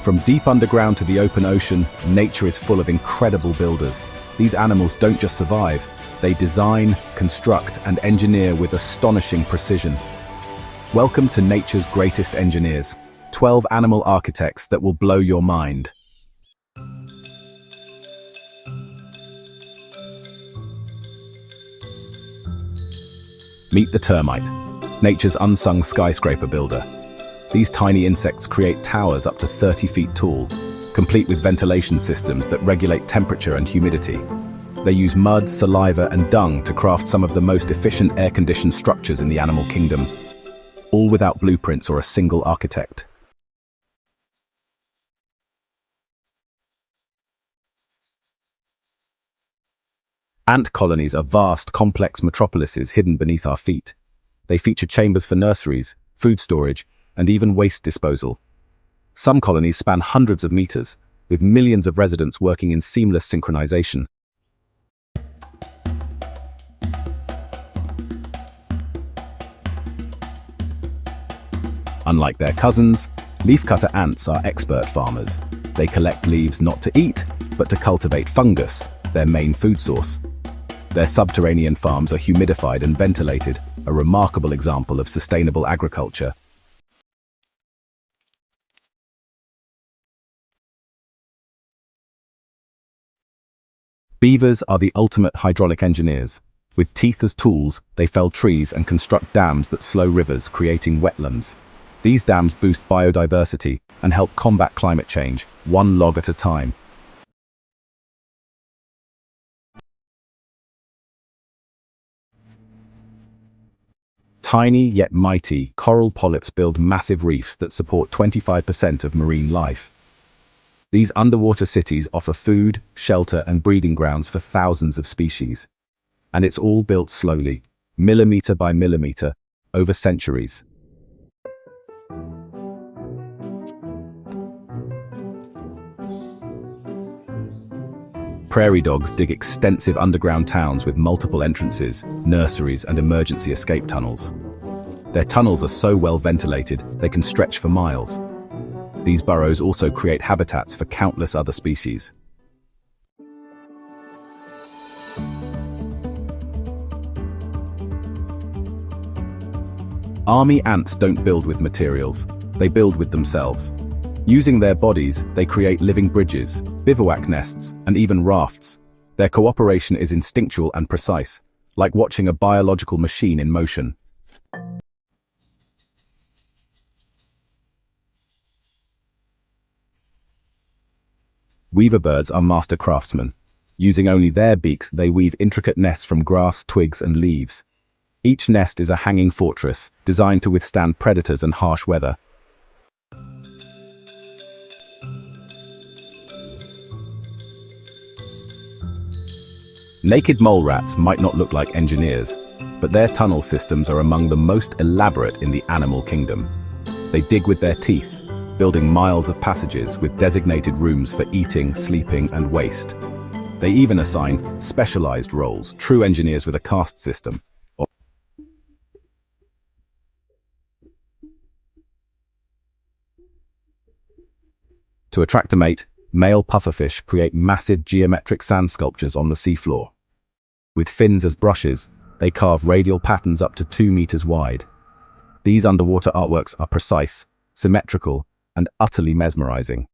From deep underground to the open ocean, nature is full of incredible builders. These animals don't just survive, they design, construct, and engineer with astonishing precision. Welcome to nature's greatest engineers, 12 animal architects that will blow your mind. Meet the termite, nature's unsung skyscraper builder. These tiny insects create towers up to 30 feet tall, complete with ventilation systems that regulate temperature and humidity. They use mud, saliva, and dung to craft some of the most efficient air-conditioned structures in the animal kingdom, all without blueprints or a single architect. Ant colonies are vast, complex metropolises hidden beneath our feet. They feature chambers for nurseries, food storage, and even waste disposal. Some colonies span hundreds of meters, with millions of residents working in seamless synchronization. Unlike their cousins, leafcutter ants are expert farmers. They collect leaves not to eat, but to cultivate fungus, their main food source. Their subterranean farms are humidified and ventilated, a remarkable example of sustainable agriculture. Beavers are the ultimate hydraulic engineers. With teeth as tools, they fell trees and construct dams that slow rivers, creating wetlands. These dams boost biodiversity and help combat climate change, one log at a time. Tiny yet mighty, coral polyps build massive reefs that support 25% of marine life. These underwater cities offer food, shelter, and breeding grounds for thousands of species. And it's all built slowly, millimeter by millimeter, over centuries. Prairie dogs dig extensive underground towns with multiple entrances, nurseries, and emergency escape tunnels. Their tunnels are so well ventilated, they can stretch for miles. These burrows also create habitats for countless other species. Army ants don't build with materials, they build with themselves. Using their bodies, they create living bridges, bivouac nests, and even rafts. Their cooperation is instinctual and precise, like watching a biological machine in motion. Weaver birds are master craftsmen. Using only their beaks, they weave intricate nests from grass, twigs, and leaves. Each nest is a hanging fortress, designed to withstand predators and harsh weather. Naked mole rats might not look like engineers, but their tunnel systems are among the most elaborate in the animal kingdom. They dig with their teeth, building miles of passages with designated rooms for eating, sleeping, and waste. They even assign specialized roles, true engineers with a caste system. To attract a mate, male pufferfish create massive geometric sand sculptures on the seafloor. With fins as brushes, they carve radial patterns up to 2 meters wide. These underwater artworks are precise, symmetrical, and utterly mesmerizing.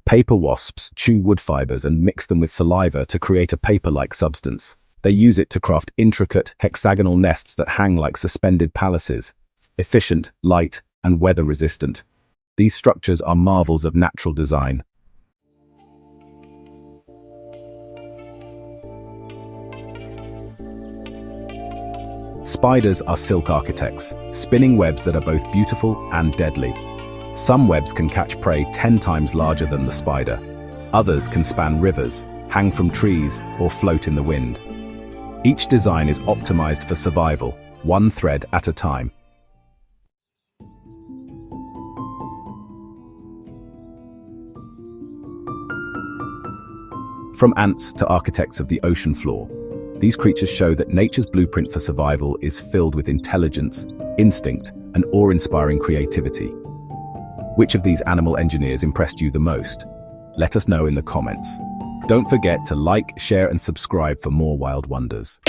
Paper wasps chew wood fibers and mix them with saliva to create a paper-like substance. They use it to craft intricate, hexagonal nests that hang like suspended palaces, efficient, light, and weather-resistant. These structures are marvels of natural design. Spiders are silk architects, spinning webs that are both beautiful and deadly. Some webs can catch prey 10 times larger than the spider. Others can span rivers, hang from trees, or float in the wind. Each design is optimized for survival, one thread at a time. From ants to architects of the ocean floor, These creatures show that nature's blueprint for survival is filled with intelligence, instinct, and awe-inspiring creativity. Which of these animal engineers impressed you the most? Let us know in the comments. Don't forget to like, share, and subscribe for more wild wonders.